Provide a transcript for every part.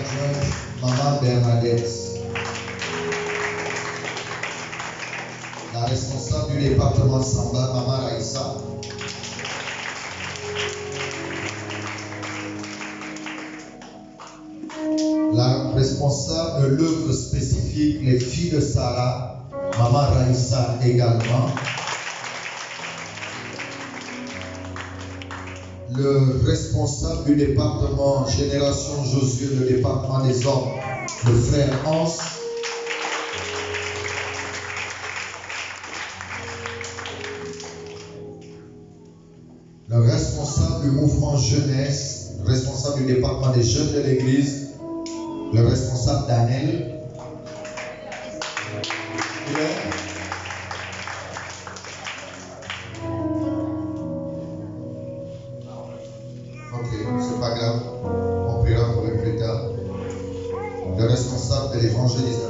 adjointe, Maman Bernadette. La responsable du département Samba, Maman Raïssa. La responsable de l'œuvre spécifique, les filles de Sarah, Maman Raïssa également. Le responsable du département Génération Josué, le département des hommes, le frère Hans. Le responsable du mouvement jeunesse, responsable du département des jeunes de l'église, le responsable Daniel. Ok, c'est pas grave. On priera pour eux plus tard. Le responsable de l'évangélisation.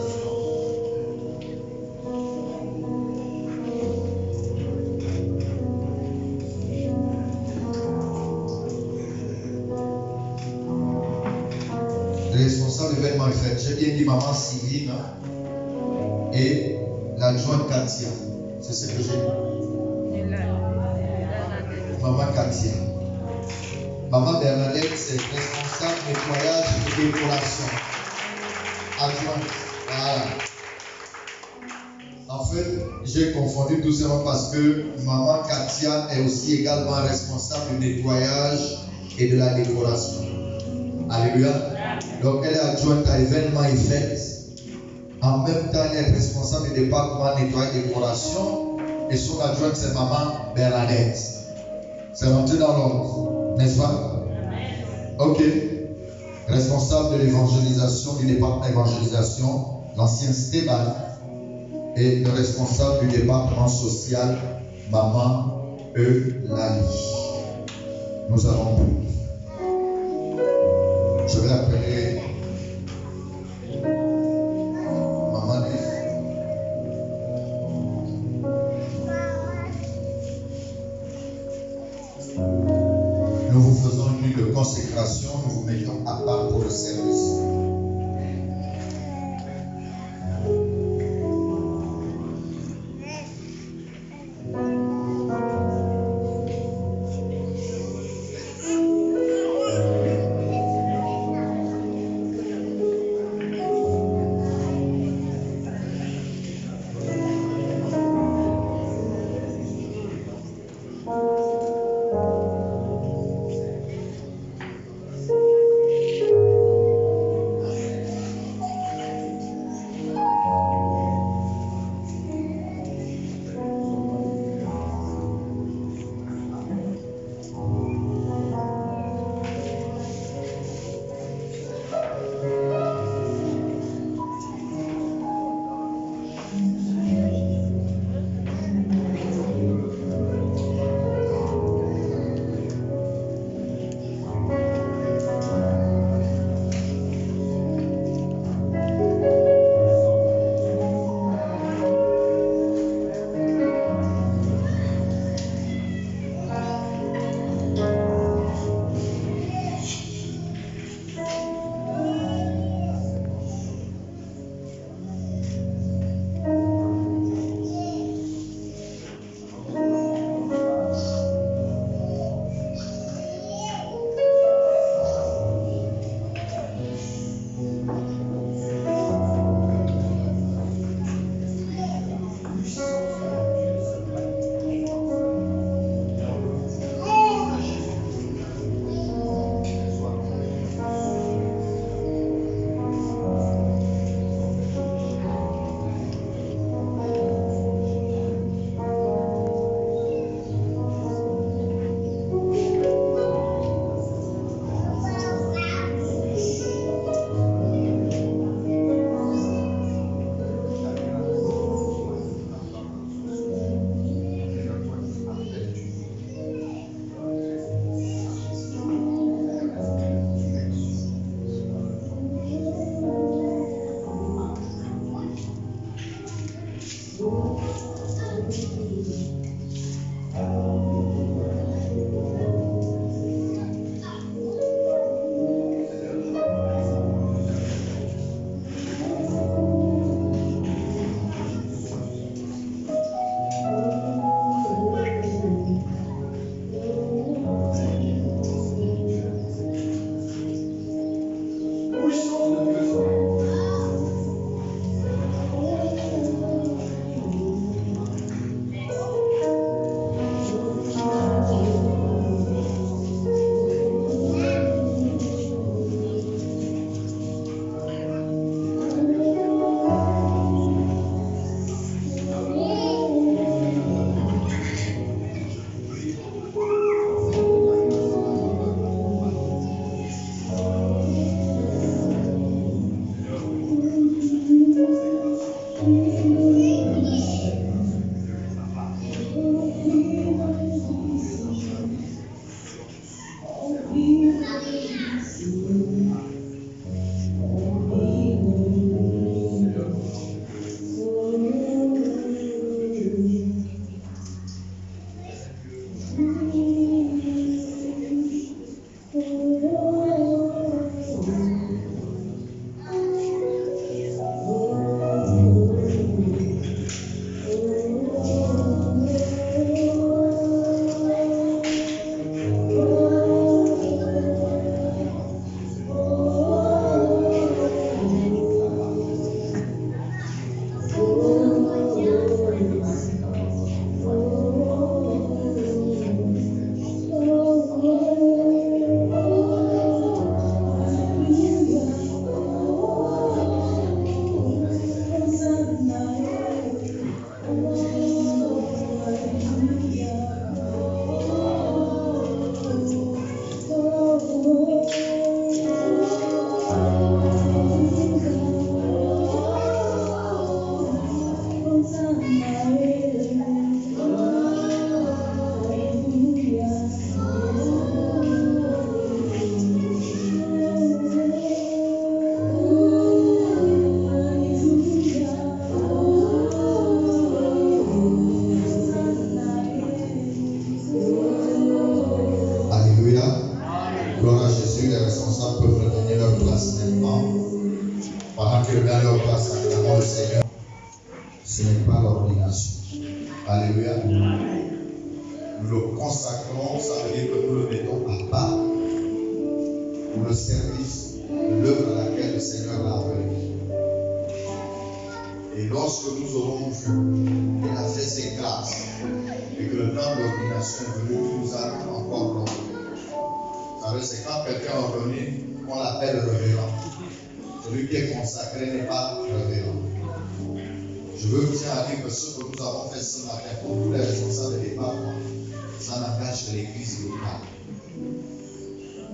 Le responsable de l'événement fait. J'ai bien dit maman Sylvie et l'adjointe Katia. C'est ce que j'ai dit. Maman Katia. Maman Bernadette, c'est responsable nettoyage et décoration. Adjointe. Voilà. En fait, j'ai confondu tout simplement parce que Maman Katia est aussi également responsable du nettoyage et de la décoration. Alléluia. Donc elle est adjointe à événements et fêtes. En même temps, elle est responsable du département nettoyage et décoration. Et son adjointe, c'est Maman Bernadette. C'est rentré dans l'ordre, n'est-ce pas? Ok. Responsable de l'évangélisation, du département d'évangélisation, l'ancien Stéban. Et le responsable du département social, Maman Eulalie. Nous allons prier. Je vais appeler Maman Lise. Nous vous faisons une nuit de consécration, nous vous mettons à part pour le service.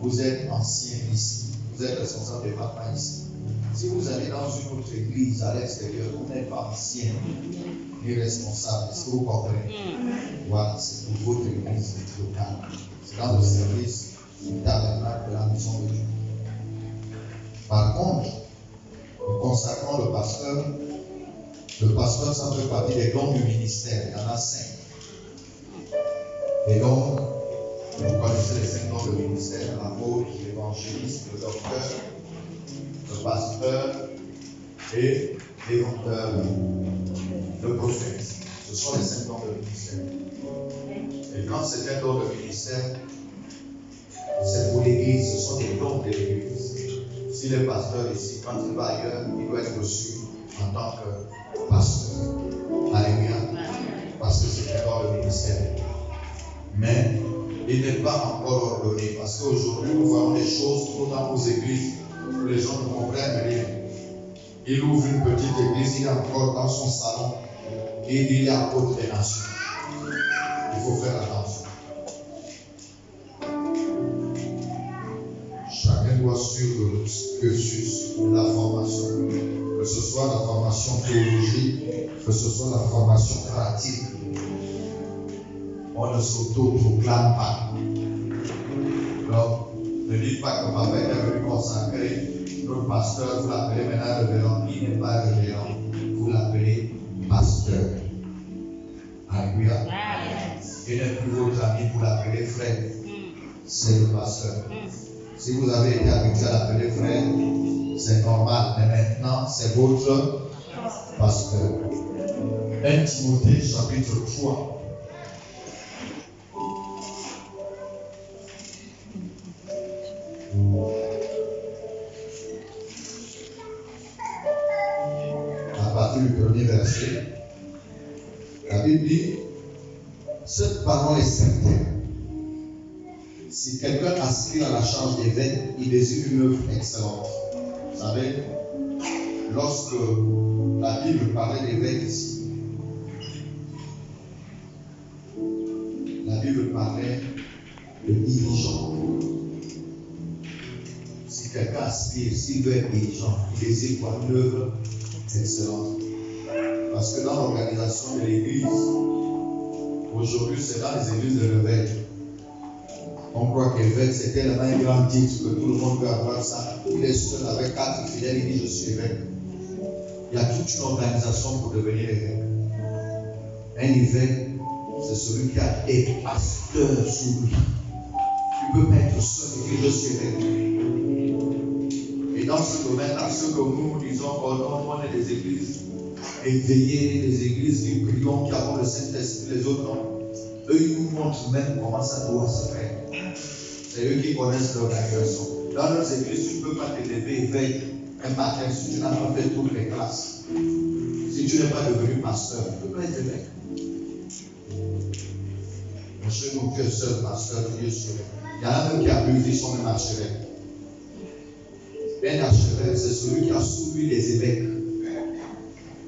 Vous êtes ancien ici, vous êtes responsable des département ici. Si vous allez dans une autre église à l'extérieur, vous n'êtes pas ancien ni responsable. Est-ce que vous comprenez? Voilà, c'est pour votre église locale. C'est dans le service du tabernacle de la maison de Dieu. Par contre, nous consacrons le pasteur. Le pasteur, ça fait partie des dons du ministère. Il y en a 5. Et donc, vous connaissez les 5 dons du ministère, l'apôtre, l'évangéliste, le docteur, le pasteur et l'évangeur, le prophète. Ce sont les 5 dons du ministère. Et quand c'est un don de ministère, c'est pour l'église, ce sont des dons de l'église. Si le pasteur ici, quand il va ailleurs, il doit être reçu en tant que pasteur. Alléluia. Parce que c'est un don de ministère. Mais il n'est pas encore ordonné. Parce qu'aujourd'hui, nous voyons des choses dans nos églises où les gens ne comprennent rien. Il ouvre une petite église, il est encore dans son salon et il dit il est apôtre des nations. Il faut faire attention. Chacun doit suivre le cursus de la formation. Que ce soit la formation théologique, que ce soit la formation pratique. On ne s'auto-proclame pas. Donc, ne dites pas que papa est venu consacrer notre pasteur, vous l'appelez maintenant révérend. Il n'est pas révérend, vous l'appelez pasteur. Alléluia. Il n'est plus votre ami, vous l'appelez frère. C'est le pasteur. Si vous avez été habitué à l'appeler frère, c'est normal. Mais maintenant, c'est votre pasteur. 1 Timothée chapitre 3. À partir du premier verset, la Bible dit, cette parole est certaine. Si quelqu'un aspire à la charge d'évêque, il désire une œuvre excellente. Vous savez, lorsque la Bible parlait d'évêque ici, la Bible parlait de dirigeant. Si quelqu'un aspire, s'il veut être dirigeant, il désire quoi? Une œuvre excellente. Parce que dans l'organisation de l'église, aujourd'hui, c'est dans les églises de l'évêque. On croit qu'évêque, c'est tellement un grand titre que tout le monde peut avoir ça. Il est seul avec 4 fidèles, il dit je suis évêque. Il y a toute une organisation pour devenir évêque. Un évêque, c'est celui qui a des pasteurs sous lui. Tu peux pas être seul et dire je suis évêque. Et dans ce domaine-là, ce que nous disons, oh non, on est des églises éveillées, des églises qui prions, qui avons le Saint-Esprit, les autres non. Eux, ils nous montrent même comment ça doit se faire. C'est eux qui connaissent l'organisation. Dans nos églises, tu ne peux pas te lever évêque un matin si tu n'as pas fait toutes les classes. Si tu n'es pas devenu pasteur, tu ne peux pas être évêque. Mais chez nous, tu es seul pasteur, tu es seul. Il y en a même qui abusent, ils sont même archevêques. Un archevêque, c'est celui qui a sous lui les évêques.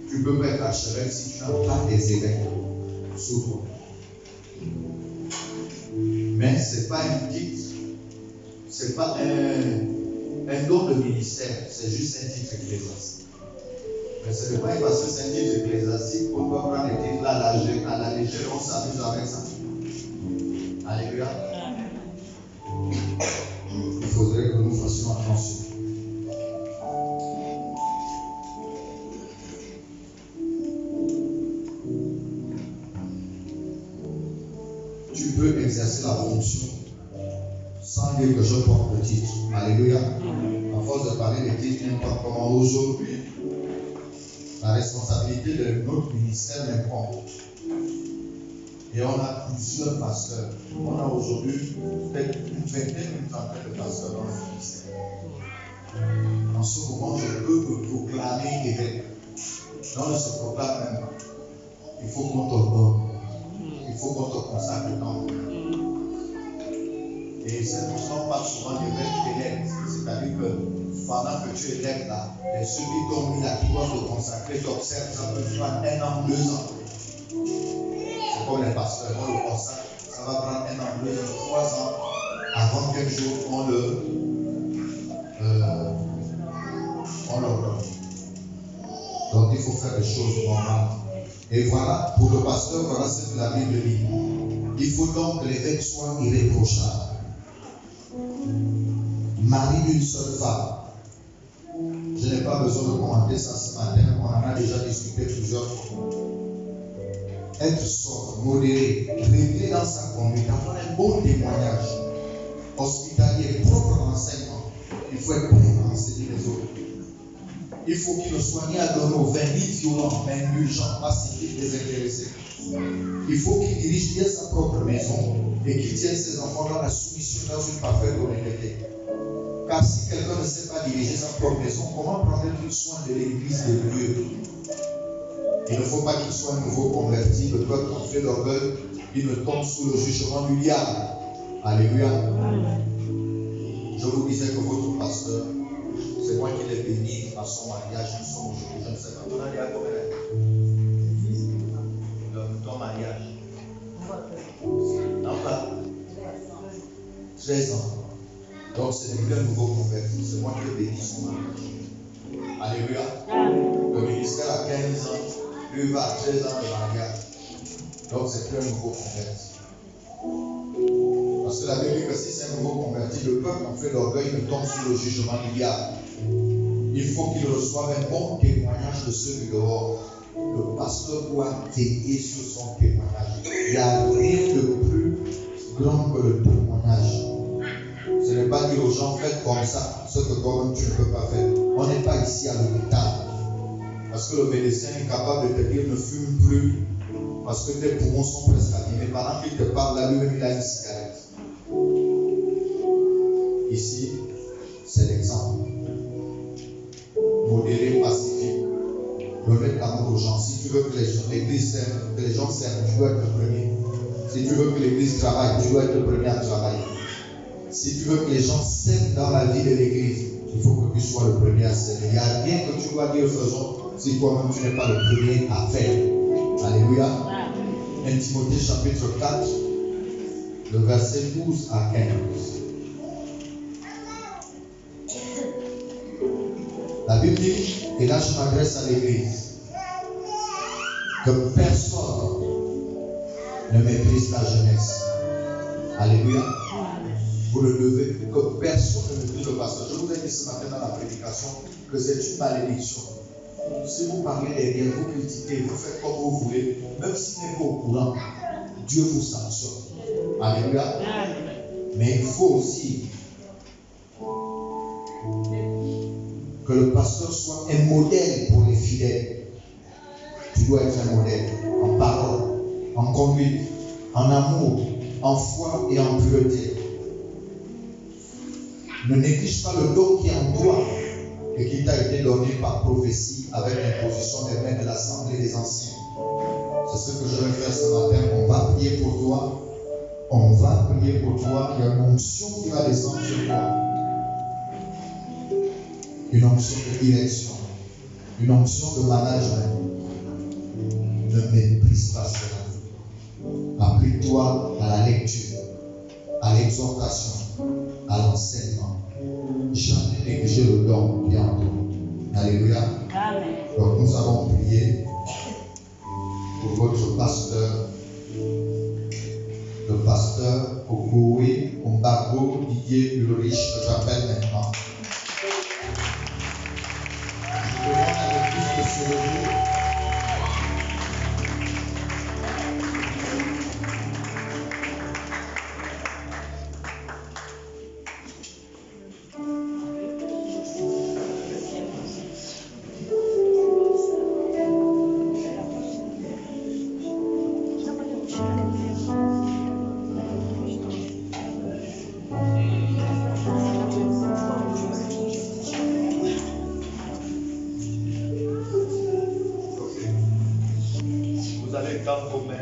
Tu ne peux pas être archevêque si tu n'as pas des évêques sous toi. Mais ce n'est pas un titre, ce n'est pas Un don de ministère, c'est juste un titre ecclésiastique. Mais ce n'est pas parce que c'est un titre ecclésiastique qu'on doit prendre les titres là à la légère, on s'amuse avec ça. Alléluia. Il faudrait que nous fassions attention. Tu peux exercer la fonction sans dire que je porte le titre. Alléluia. À force de parler des titres, n'importe comment aujourd'hui, la responsabilité de notre ministère m'incombe. Et on a plusieurs pasteurs. On a aujourd'hui peut-être une vingtaine, une trentaine de pasteurs dans le ministère. En ce moment, je peux me proclamer évêque. Non, on ne se proclame même pas. Il faut qu'on t'ordonne. Il faut qu'on te consacre dans le temps. Et cette fonction parle souvent d'évêque élect. C'est-à-dire que pendant que tu es élect là, et ceux qui t'ont mis là, qui doivent te consacrer, t'observent, ça peut prendre 1 an, 2 ans. C'est comme les pasteurs, on le consacre, ça va prendre 1 an, 2 ans, 3 ans, avant qu'un jour on le donne. Donc il faut faire des choses normales. Et voilà, pour le pasteur, voilà ce que la Bible dit. Il faut donc que l'évêque soit irréprochable. Mari d'une seule femme. Je n'ai pas besoin de commenter ça ce matin, on en a déjà discuté plusieurs fois. Être sobre, modéré, réglé dans sa conduite, avoir un bon témoignage, hospitalier, propre enseignement. Il faut être prêt à enseigner les autres. Il faut qu'il ne soit ni adonné au vin, ni violent, mais indulgent, pacifique, désintéressé. Il faut qu'il dirige bien sa propre maison et qu'il tienne ses enfants dans la soumission, dans une parfaite honnêteté. Car si quelqu'un ne sait pas diriger sa propre maison, comment prendre soin de l'église de Dieu? Il ne faut pas qu'il soit un nouveau converti, de peur qu'on fait l'orgueil, il ne tombe sous le jugement du diable. Alléluia. Je vous disais que votre pasteur, c'est moi qui l'ai béni à son mariage, nous sommes aujourd'hui, je ne sais pas, on a dit à combien ton mariage? Non, pas 13 ans. Donc ce n'est plus un nouveau converti, c'est moi qui ai béni son mariage. Alléluia. Le ministère a 15 ans, lui va à 13 ans de mariage. Donc c'est plus un nouveau converti. Parce que la Bible dit que si c'est un nouveau converti, le peuple en fait l'orgueil ne tombe sous le jugement du diable. Il faut qu'il reçoive un bon témoignage de ceux du dehors. Le pasteur doit veiller sur son témoignage. Il n'y a rien de plus grand que le témoignage. Ce n'est pas dire aux gens, faites comme ça, ce que toi-même tu ne peux pas faire. On n'est pas ici à l'hôpital. Parce que le médecin est capable de te dire ne fume plus. Parce que tes poumons sont presque abîmés. Pendant qu'il te parle, là, lui-même, il a une cigarette. Ici, c'est l'exemple. Modéré, pacifique. Remettre l'amour aux gens. Si tu veux que l'église s'aime, que les gens s'aiment, tu dois être le premier. Si tu veux que l'église travaille, tu dois être le premier à travailler. Si tu veux que les gens s'aiment dans la vie de l'église, il faut que tu sois le premier à s'aimer. Il n'y a rien que tu dois dire faisons si toi-même tu n'es pas le premier à faire. Alléluia. 1 Timothée chapitre 4, le verset 12 à 15. La Bible dit, et là je m'adresse à l'église, que personne ne méprise la jeunesse. Alléluia. Vous le devez, que personne ne méprise le pasteur. Je vous ai dit ce matin dans la prédication que c'est une malédiction. Si vous parlez derrière, vous critiquez, vous faites comme vous voulez, même si vous n'êtes pas au courant, Dieu vous sanctionne. Alléluia. Mais il faut aussi que le pasteur soit un modèle pour les fidèles. Tu dois être un modèle en parole, en conduite, en amour, en foi et en pureté. Ne néglige pas le don qui est en toi et qui t'a été donné par prophétie avec l'imposition des mains de l'Assemblée des Anciens. C'est ce que je vais faire ce matin. On va prier pour toi. On va prier pour toi. Il y a une onction qui va descendre sur toi. Une onction de direction. Une onction de management. Ne méprise pas cela. Applique-toi à la lecture, à l'exhortation, à l'enseignement. Jamais chercher le don qui est en nous. Alléluia. Amen. Donc nous allons prier pour votre pasteur, le pasteur Okowe Ombago Didier Ulrich, que j'appelle maintenant. Je demande à tous de se lever. Dans vos mains,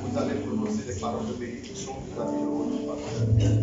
vous allez prononcer des paroles de bénédiction. Vous avez le rôle du pasteur.